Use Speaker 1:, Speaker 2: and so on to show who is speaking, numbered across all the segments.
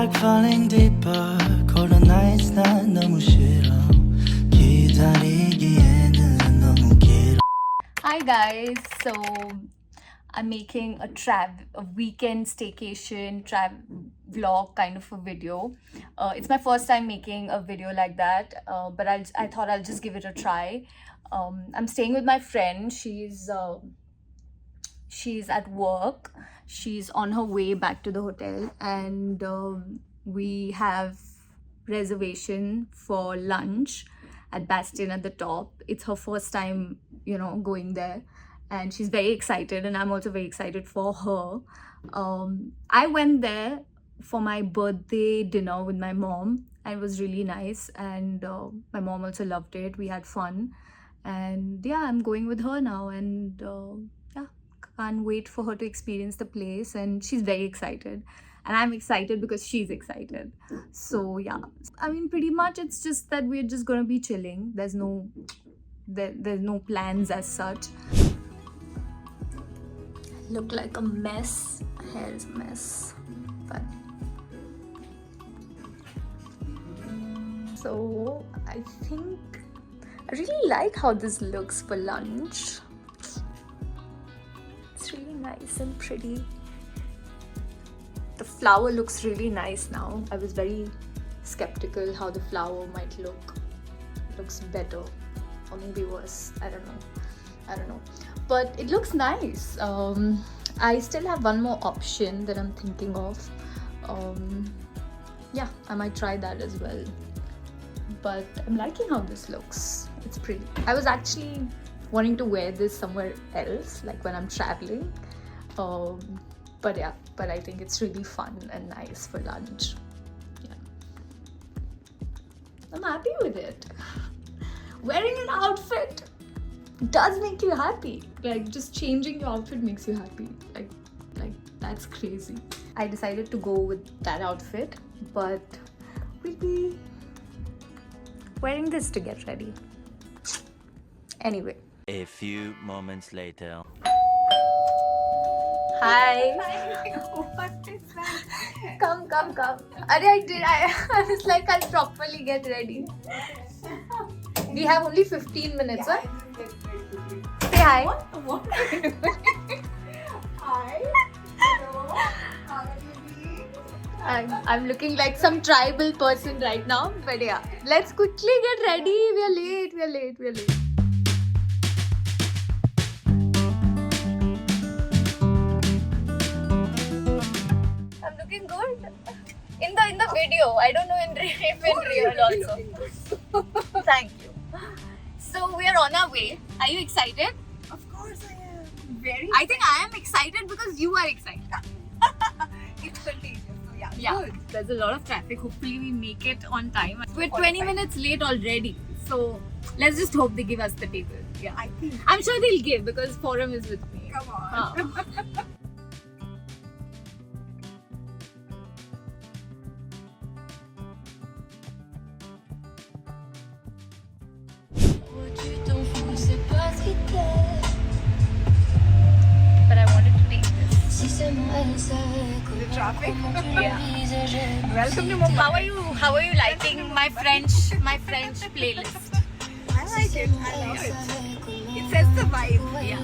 Speaker 1: like falling deeper. Cold nights 난 너무 싫어. 기다리기에는 너무 길어.
Speaker 2: Hi guys, so I'm making a weekend staycation vlog kind of a video. It's my first time making a video like that, but I thought I'll just give it a try. I'm staying with my friend. She's at work. She's on her way back to the hotel, and we have reservation for lunch at Bastion at the top. It's her first time, going there, and she's very excited, and I'm also very excited for her. I went there for my birthday dinner with my mom, and it was really nice, and my mom also loved it. We had fun, and yeah, I'm going with her now, and yeah, can't wait for her to experience the place, and she's very excited. And I'm excited because she's excited. So yeah, I mean, pretty much it's just that we're just gonna be chilling. There's no plans as such. Look like a mess. Hair is a mess, but so I think I really like how this looks for lunch. It's really nice and pretty. The flower looks really nice now. I was very skeptical how the flower might look. It looks better, or maybe worse. I don't know. But it looks nice. I still have one more option that I'm thinking of. Yeah, I might try that as well. But I'm liking how this looks. It's pretty. I was actually wanting to wear this somewhere else, like when I'm traveling. But yeah, I think it's really fun and nice for lunch. Yeah, I'm happy with it. Wearing an outfit does make you happy. Like, just changing your outfit makes you happy. Like that's crazy. I decided to go with that outfit, but we'll be wearing this to get ready. Anyway.
Speaker 1: A few moments later.
Speaker 2: Hi.
Speaker 3: What is that?
Speaker 2: Come. I was like, I'll properly get ready. We have only 15 minutes,
Speaker 3: Yeah,
Speaker 2: huh? Say hi.
Speaker 3: What? Hi. Hello. How are you doing?
Speaker 2: I'm looking like some tribal person right now, but yeah, let's quickly get ready. We are late. I'm looking good in the video. I don't know if in real also. Thank you. So we are on our way. Are you excited?
Speaker 3: Of course I am. Very.
Speaker 2: I think I am excited because you are excited.
Speaker 3: It's contagious. So yeah.
Speaker 2: Yeah,
Speaker 3: Good.
Speaker 2: there's a lot of traffic. Hopefully we make it on time. We're 20 minutes late already. So let's just hope they give us the table. Yeah,
Speaker 3: I think.
Speaker 2: I'm sure they'll give because Forum is with me.
Speaker 3: Come on.
Speaker 2: But I wanted to take this.
Speaker 3: The traffic.
Speaker 2: Yeah. Welcome to Mumbai. How are you liking my French playlist?
Speaker 3: I like it. I love it. It sets the vibe.
Speaker 2: Yeah.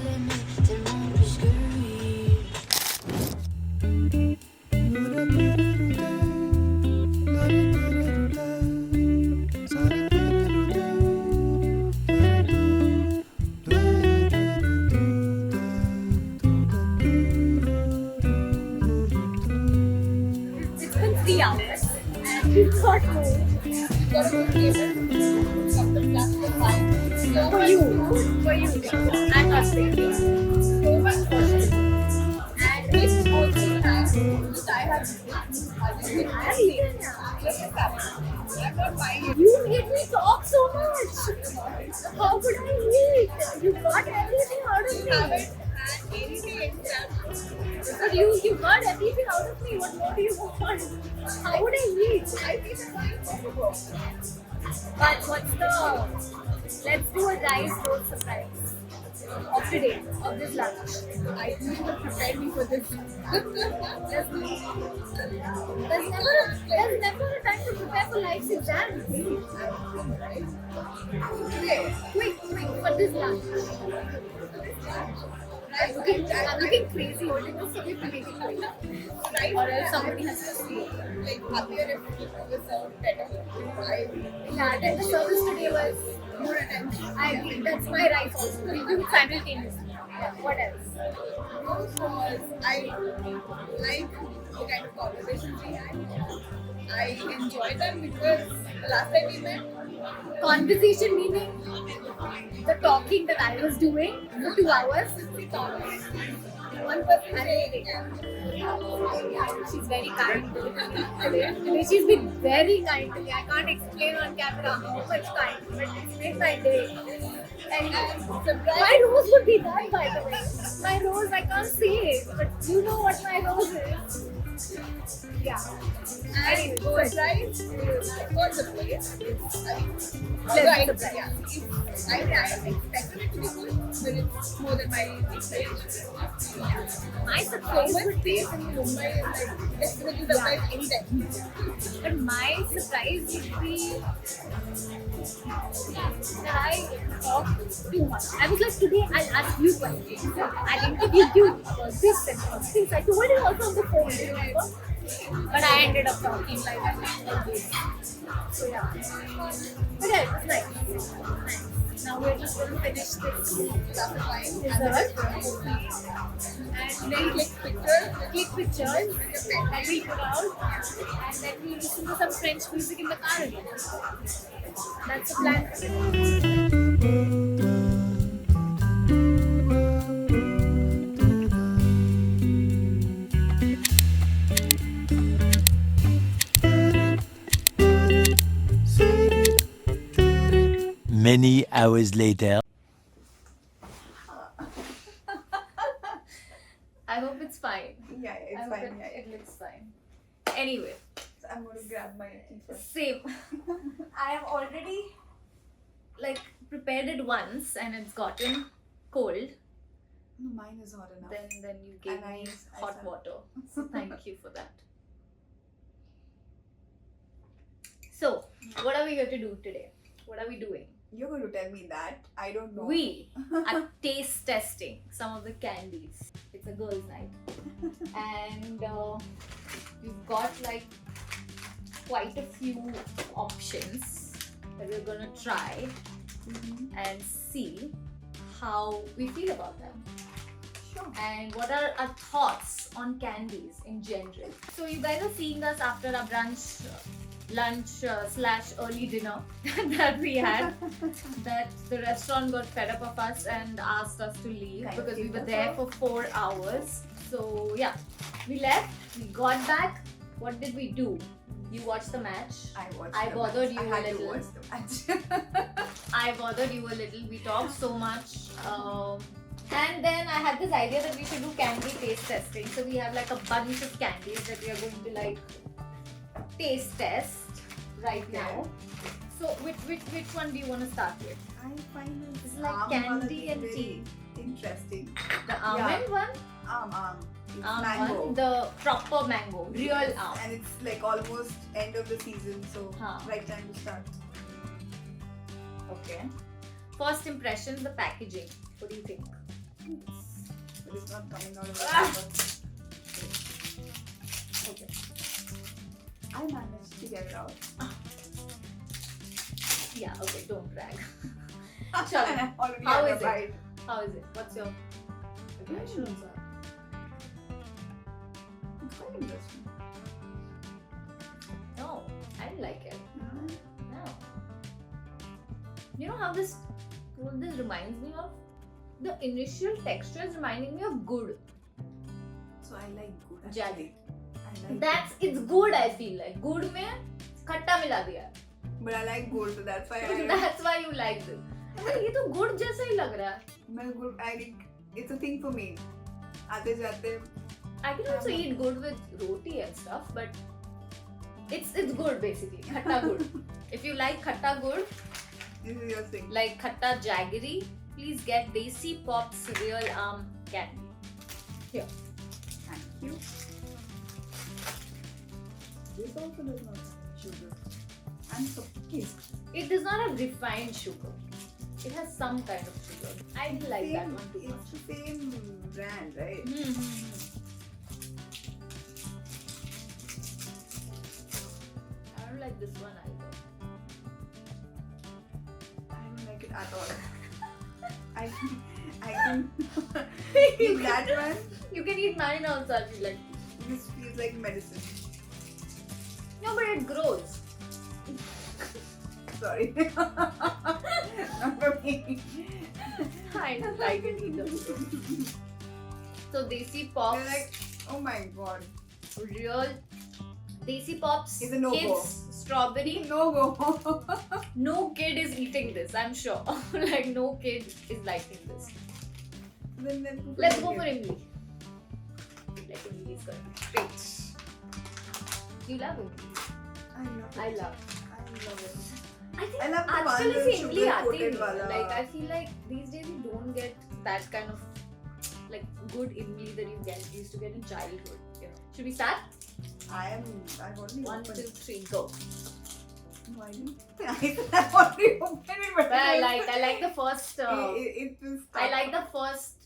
Speaker 2: It's been 3 hours and we've got home. We've got a good table. Some of the plastic wine. For you. And us. So much fun. And it's also nice because I have snacks.
Speaker 3: Look at that. I'm not buying it.
Speaker 2: You made me talk so much. How could I wait? You got everything out of me.
Speaker 3: Haven't had anything except.
Speaker 2: But you got everything out of me. What more do you want? How would I wait?
Speaker 3: I think I'm buying.
Speaker 2: But what's the... Let's do a rice roll surprise. of today, of this lunch?
Speaker 3: I think you have prepared me for this.
Speaker 2: There's never a time to prepare for life's exams.
Speaker 3: Okay.
Speaker 2: Quick, for this lunch. I'm looking crazy holding this so we're making
Speaker 3: Right?
Speaker 2: or else somebody has to see.
Speaker 3: Like happier if it was served better.
Speaker 2: Yeah, then the service today was more attention. I agree. That's my right also. We do it simultaneously. Yeah, what else?
Speaker 3: I like the kind of conversations we had. I enjoy them because the last time we met,
Speaker 2: Conversation meaning the talking that I was doing for 2 hours.
Speaker 3: we talked. One person saying,
Speaker 2: She's very kind to me today. She's been very kind to me. I can't explain on camera how much kind, but it's made my day. And my rose would be that, by the way. My rose, I can't say it, but you know what my rose is. Yeah.
Speaker 3: and surprise for the place.
Speaker 2: Pleasant surprise.
Speaker 3: Yeah. I expected it to be good, but it's more than my expectations.
Speaker 2: My surprise
Speaker 3: Someone
Speaker 2: would be,
Speaker 3: stays in Mumbai is like definitely surprise anytime.
Speaker 2: but my surprise would be that I talk too much. I was like, today I'll ask you questions. I'll interview you about this and about this. I told you also on the phone, remember? But I ended up talking like that. So yeah. But yeah, it was nice. Now we're just going to finish this
Speaker 3: Classifying
Speaker 2: dessert and then click pictures that we put out and then we listen to some French music in the car again. That's the plan.
Speaker 1: Many hours later.
Speaker 2: I hope it's fine.
Speaker 3: Yeah,
Speaker 2: I
Speaker 3: it's
Speaker 2: hope
Speaker 3: fine.
Speaker 2: it looks fine. Anyway,
Speaker 3: So I'm going to grab my tea first.
Speaker 2: same. I have already prepared it once and it's gotten cold.
Speaker 3: No, mine is hot enough.
Speaker 2: Then you gave
Speaker 3: And
Speaker 2: me
Speaker 3: I
Speaker 2: hot
Speaker 3: said-
Speaker 2: water. So thank you for that. So, what are we here to do today? What are we doing?
Speaker 3: You're going to tell me that. I don't know.
Speaker 2: We are taste testing some of the candies. It's a girls' night, and we've got quite a few options that we're gonna try and see how we feel about them
Speaker 3: Sure.
Speaker 2: and what are our thoughts on candies in general. So you guys are seeing us after our brunch. Lunch / early dinner that we had, that the restaurant got fed up of us and asked us to leave
Speaker 3: Kind of
Speaker 2: because we
Speaker 3: kicked
Speaker 2: were
Speaker 3: us
Speaker 2: there
Speaker 3: out.
Speaker 2: for 4 hours. So yeah, we left, we got back. What did we do? You watched the match.
Speaker 3: I watched
Speaker 2: I
Speaker 3: the
Speaker 2: bothered
Speaker 3: match.
Speaker 2: you
Speaker 3: I
Speaker 2: a
Speaker 3: had to
Speaker 2: little.
Speaker 3: watch the match.
Speaker 2: I bothered you a little. We talked so much. And then I had this idea that we should do candy taste testing. So we have a bunch of candies that we are going to taste test right
Speaker 3: Okay.
Speaker 2: now. So which one do you want to start with?
Speaker 3: I find
Speaker 2: It's
Speaker 3: this
Speaker 2: like
Speaker 3: almond
Speaker 2: candy
Speaker 3: one
Speaker 2: and
Speaker 3: very
Speaker 2: tea.
Speaker 3: interesting.
Speaker 2: The almond one?
Speaker 3: It's
Speaker 2: Almond
Speaker 3: mango.
Speaker 2: one, the proper mango, real almond.
Speaker 3: And it's almost end of the season, so
Speaker 2: Huh.
Speaker 3: right time to start.
Speaker 2: Okay. First impressions, the packaging. What do you think?
Speaker 3: But it's not coming out of the
Speaker 2: Ah.
Speaker 3: paper.
Speaker 2: Okay.
Speaker 3: I managed to get it out.
Speaker 2: Yeah, okay, don't brag.
Speaker 3: And
Speaker 2: Sure.
Speaker 3: I already
Speaker 2: How
Speaker 3: had a
Speaker 2: is it?
Speaker 3: bite.
Speaker 2: How is it? What's your impressions?
Speaker 3: It's quite interesting.
Speaker 2: No, I didn't like it. No. You know how this reminds me of? The initial texture is reminding me of good.
Speaker 3: So I like good.
Speaker 2: Jaggery.
Speaker 3: actually. I like
Speaker 2: It's good, I feel like. Good में खट्टा मिला दिया है.
Speaker 3: But I like good, so that's why I
Speaker 2: That's why you like this. But ये तो गुड़ जैसा ही लग रहा है.
Speaker 3: मैं good. I think it's a thing for me. आते जाते
Speaker 2: I can also eat good with roti and stuff, but it's good basically. Khatta good. If you like khatta good,
Speaker 3: this is your thing.
Speaker 2: like khatta jaggery, please get Desi Pops Real Candy. Here.
Speaker 3: Thank you. This also does not have sugar. And cookies.
Speaker 2: It does not have refined sugar. It has some kind of sugar. I didn't like that one too much.
Speaker 3: It's the same brand, right?
Speaker 2: I don't like this one either.
Speaker 3: I don't like it at all. I can eat that one.
Speaker 2: You can eat mine also if you like.
Speaker 3: This feels like medicine.
Speaker 2: No, but it grows.
Speaker 3: Sorry. Not for me.
Speaker 2: I don't like it either. So Desi Pops,
Speaker 3: They're like, oh my god.
Speaker 2: real Desi Pops,
Speaker 3: Is a no-go.
Speaker 2: kids, strawberry.
Speaker 3: No go.
Speaker 2: No kid is eating this, I'm sure. Like no kid is liking this.
Speaker 3: Then
Speaker 2: Let's go for Imli. Like Imli is good. Great. You love Imli?
Speaker 3: I love it.
Speaker 2: I love.
Speaker 3: it.
Speaker 2: I think
Speaker 3: I love the
Speaker 2: actually
Speaker 3: one
Speaker 2: से
Speaker 3: with
Speaker 2: इमली आती
Speaker 3: sugar-coated
Speaker 2: नहीं है.
Speaker 3: wala.
Speaker 2: Like I feel like these days you don't get that kind of like good imli that you used to get in childhood. You know. Should we start?
Speaker 3: I've already
Speaker 2: 1, 2,
Speaker 3: opened.
Speaker 2: 3, go.
Speaker 3: No, I didn't. I've already opened it, but
Speaker 2: Well, I like the first.
Speaker 3: it was.
Speaker 2: I like the first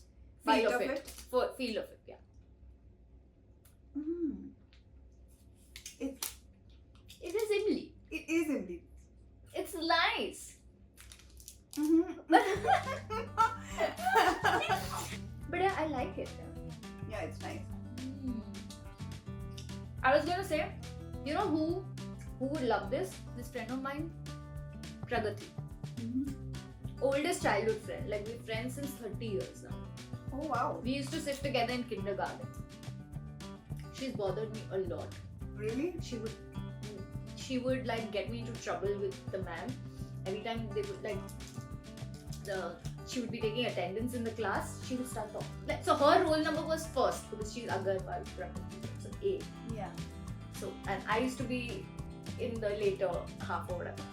Speaker 3: Feel
Speaker 2: feel
Speaker 3: of
Speaker 2: of it.
Speaker 3: it?
Speaker 2: Feel of it. Yeah.
Speaker 3: Mm.
Speaker 2: It is imli.
Speaker 3: It is indeed.
Speaker 2: It's nice. But yeah, I like it.
Speaker 3: Yeah, it's nice.
Speaker 2: I was gonna say, you know who would love this? This friend of mine, Pragati. Oldest childhood friend. Like we're friends since 30 years now.
Speaker 3: Oh wow.
Speaker 2: We used to sit together in kindergarten. She's bothered me a lot.
Speaker 3: Really?
Speaker 2: She would like get me into trouble with the ma'am. Every time they would like she would be taking attendance in the class, she would start talking. Like, so her roll number was first because she's Agarwal Pragati. So A.
Speaker 3: Yeah.
Speaker 2: So and I used to be in the later half or whatever.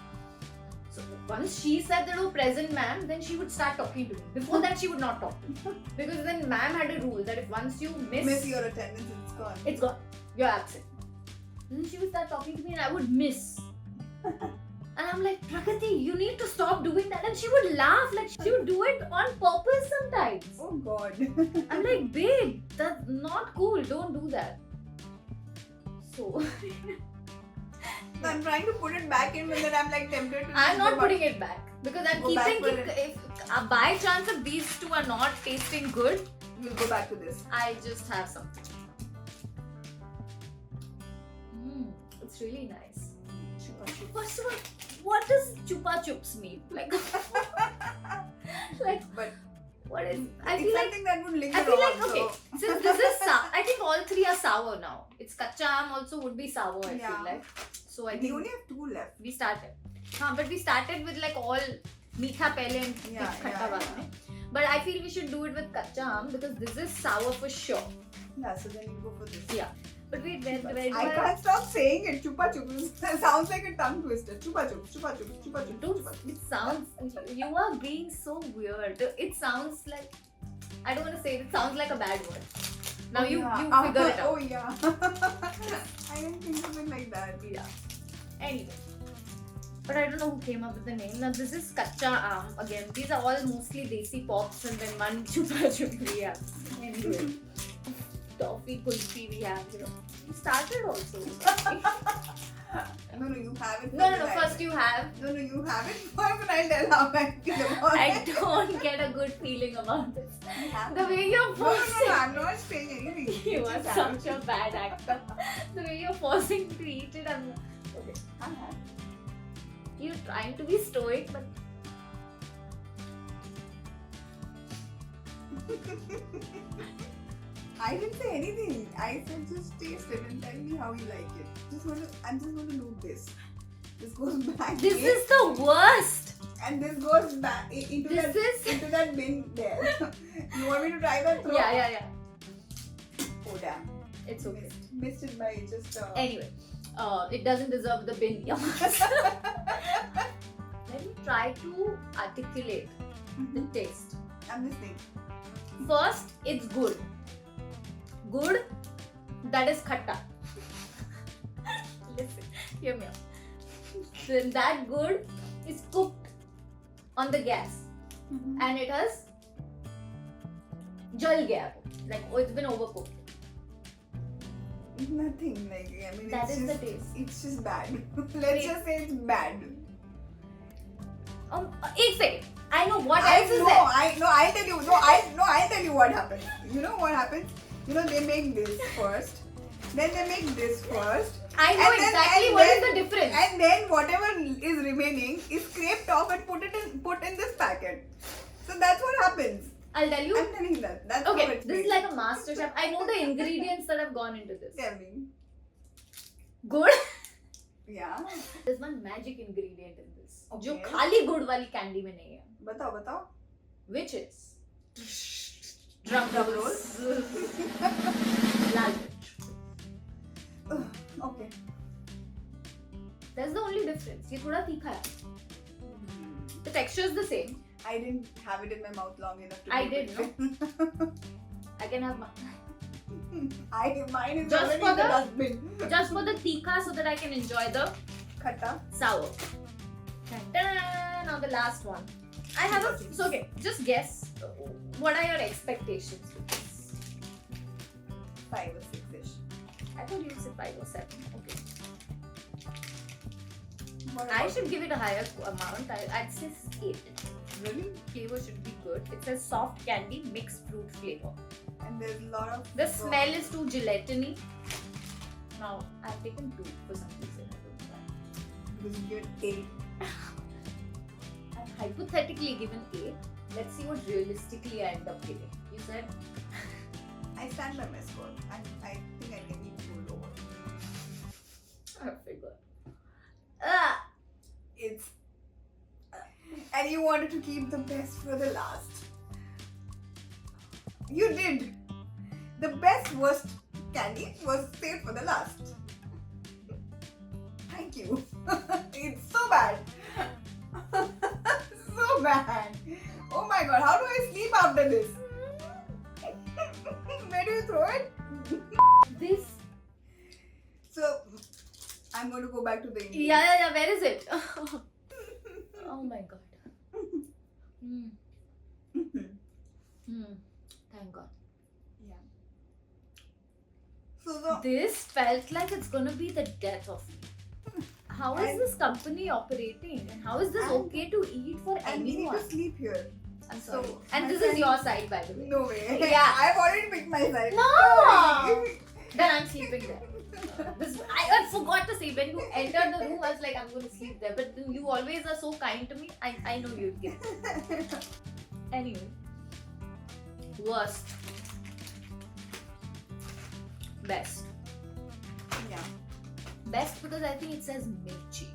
Speaker 2: So once she said that, oh present ma'am, then she would start talking to me. Before that she would not talk to me. Because then ma'am had a rule that if once you
Speaker 3: Miss your attendance, it's gone.
Speaker 2: it's gone. You're absent. And then she would start talking to me and I would miss. And I'm like, Pragati, you need to stop doing that. And she would laugh, like she would do it on purpose sometimes.
Speaker 3: Oh god.
Speaker 2: I'm like, babe, that's not cool. Don't do that. So
Speaker 3: I'm trying to put it back in, but then I'm like tempted to.
Speaker 2: I'm
Speaker 3: just
Speaker 2: not
Speaker 3: go
Speaker 2: putting
Speaker 3: back.
Speaker 2: it back because I'm
Speaker 3: Go back
Speaker 2: keeping
Speaker 3: for
Speaker 2: if by chance if these two are not tasting good,
Speaker 3: We'll go back to this.
Speaker 2: I just have something. It's really nice. First of all, what does chupa chups mean? Like,
Speaker 3: But
Speaker 2: what is? I
Speaker 3: it's
Speaker 2: feel like
Speaker 3: something that would linger
Speaker 2: I feel like
Speaker 3: on,
Speaker 2: okay.
Speaker 3: so-
Speaker 2: Since this is I think all three are sour now. It's kacha aam also would be sour. I
Speaker 3: Yeah.
Speaker 2: feel like. So I
Speaker 3: We
Speaker 2: think
Speaker 3: only have 2 left.
Speaker 2: we started. But we started with like all meetha pehle and
Speaker 3: Yeah,
Speaker 2: khatta
Speaker 3: yeah,
Speaker 2: baad
Speaker 3: yeah.
Speaker 2: mein. But I feel we should do it with kacha aam because this is sour for sure.
Speaker 3: Yeah, so then you go for this.
Speaker 2: Yeah. But wait, where do
Speaker 3: I can't stop saying it. Chupa chups. It sounds like a tongue twister. Chupa chups, chupa chups, chupa chups.
Speaker 2: Dude,
Speaker 3: chupa chups.
Speaker 2: it sounds. You are being so weird. It sounds like. I don't want to say it. It sounds like a bad word. Now you figure it out.
Speaker 3: Oh yeah. I didn't think of it like that.
Speaker 2: Yeah. Anyway. But I don't know who came up with the name. Now this is kacha aam. Again, these are all mostly desi pops and then one chupa chup we have. Anyway. Toffee kulfi we have. You know. We started also.
Speaker 3: No, you have it.
Speaker 2: No. First you have.
Speaker 3: No, you have it first, and I'll tell how I feel about
Speaker 2: I
Speaker 3: it.
Speaker 2: don't get a good feeling about this.
Speaker 3: You have
Speaker 2: The
Speaker 3: it.
Speaker 2: way you're
Speaker 3: No,
Speaker 2: forcing.
Speaker 3: I'm not saying anything.
Speaker 2: You are such a bad actor. The way you're forcing me to eat it, I'm okay. You're trying to be stoic, but
Speaker 3: I didn't say anything. I said just taste it and tell me how you like it. I'm just going to do this. This goes back.
Speaker 2: this
Speaker 3: here,
Speaker 2: is the worst.
Speaker 3: and this goes back into that bin there. You want me to try that? Throw?
Speaker 2: Yeah.
Speaker 3: Oh damn.
Speaker 2: It's okay.
Speaker 3: Missed it by just.
Speaker 2: Anyway, it doesn't deserve the bin. Let me try to articulate the taste.
Speaker 3: I'm listening.
Speaker 2: First, it's good. Good, that is khatta. Listen, hear me out. Then that good is cooked on the gas and it has jal gaya. Like, oh, it's been overcooked.
Speaker 3: Nothing like, I mean,
Speaker 2: That
Speaker 3: it's
Speaker 2: is the
Speaker 3: just,
Speaker 2: taste.
Speaker 3: It's just bad. Let's just say it's bad.
Speaker 2: Ek second. I know what else is there.
Speaker 3: I'll tell you. I'll tell you what happens. You know what happens? You know, they make this first, then they make this first.
Speaker 2: I know exactly what is the difference.
Speaker 3: And then whatever is remaining is scraped off and put in this packet. So that's what happens.
Speaker 2: I'll tell you.
Speaker 3: I'm telling you that. That's how
Speaker 2: Okay,
Speaker 3: it's
Speaker 2: this is
Speaker 3: made.
Speaker 2: like a master chef. I know the ingredients that have gone into this.
Speaker 3: Tell me.
Speaker 2: Good.
Speaker 3: Yeah.
Speaker 2: There's one magic ingredient in this.
Speaker 3: Okay.
Speaker 2: जो खाली गुड़ वाली candy में नहीं है.
Speaker 3: बताओ.
Speaker 2: Which is drum rolls. Lal Mirch.
Speaker 3: Okay.
Speaker 2: That's the only difference. ये थोड़ा तीखा है. The texture is the same.
Speaker 3: I didn't have it in my mouth long enough to
Speaker 2: I
Speaker 3: make
Speaker 2: did,
Speaker 3: it.
Speaker 2: I can have
Speaker 3: Mine is
Speaker 2: Just
Speaker 3: already
Speaker 2: for
Speaker 3: in the
Speaker 2: the-
Speaker 3: dustbin.
Speaker 2: just for the tikka so that I can enjoy the
Speaker 3: Khatta.
Speaker 2: sour. Ta-da! Now the last one. I have a so okay. Just guess. What are your expectations with this?
Speaker 3: 5 or 6ish.
Speaker 2: I thought you said 5 or 7. Okay.
Speaker 3: What
Speaker 2: I
Speaker 3: about
Speaker 2: should give it a higher amount. I'd say 8.
Speaker 3: Really?
Speaker 2: Flavor should be good. It says soft candy mixed fruit flavor.
Speaker 3: And there's a lot of.
Speaker 2: The smell is too gelatiny. Now I've taken 2 for some reason. I don't know why.
Speaker 3: Because you give it 8.
Speaker 2: I've hypothetically given 8. Let's see what realistically I end up giving. You said
Speaker 3: I stand by my score. I think I can eat food over.
Speaker 2: I figure.
Speaker 3: It's. And you wanted to keep the best for the last. You did. The best worst candy was saved for the last. Thank you. It's so bad. So bad. Oh my god, how do I sleep after this? Where do you throw it?
Speaker 2: This.
Speaker 3: So, I'm going to go back to the Indian.
Speaker 2: Yeah. Where is it? Oh my god. Thank God.
Speaker 3: Yeah. So
Speaker 2: This felt like it's gonna be the death of me. How is
Speaker 3: And-
Speaker 2: this company operating? And how is this
Speaker 3: And-
Speaker 2: okay to eat for
Speaker 3: and we need
Speaker 2: anyone?
Speaker 3: to sleep here.
Speaker 2: I'm
Speaker 3: So,
Speaker 2: sorry.
Speaker 3: my
Speaker 2: And this
Speaker 3: friend-
Speaker 2: is your side, by the way.
Speaker 3: No way.
Speaker 2: Yeah.
Speaker 3: I've already picked my side.
Speaker 2: No.
Speaker 3: Sorry.
Speaker 2: Then I'm sleeping there. I forgot to say when you entered the room, I was like, I'm going to sleep there. But then you always are so kind to me. I know you'd give. Anyway, worst, best.
Speaker 3: Yeah.
Speaker 2: Best because I think it says mirchi,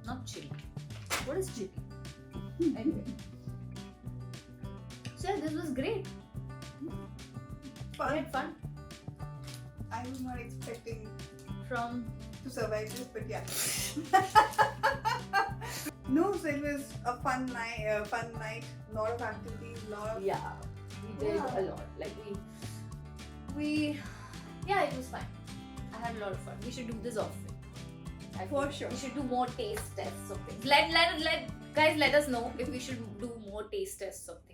Speaker 2: not chili. What is chili? Anyway. So yeah, this was great. We
Speaker 3: Fun.
Speaker 2: had fun
Speaker 3: I was not expecting
Speaker 2: from.
Speaker 3: to survive this, but yeah. No, so it was a fun night, lot of activities, lot of.
Speaker 2: Yeah, we did
Speaker 3: Yeah.
Speaker 2: a lot. Like we, yeah, it was fun. I had a lot of fun. We should do this often. I
Speaker 3: For
Speaker 2: feel.
Speaker 3: sure.
Speaker 2: We should do more taste tests of things. Guys, let us know if we should do more taste tests of things.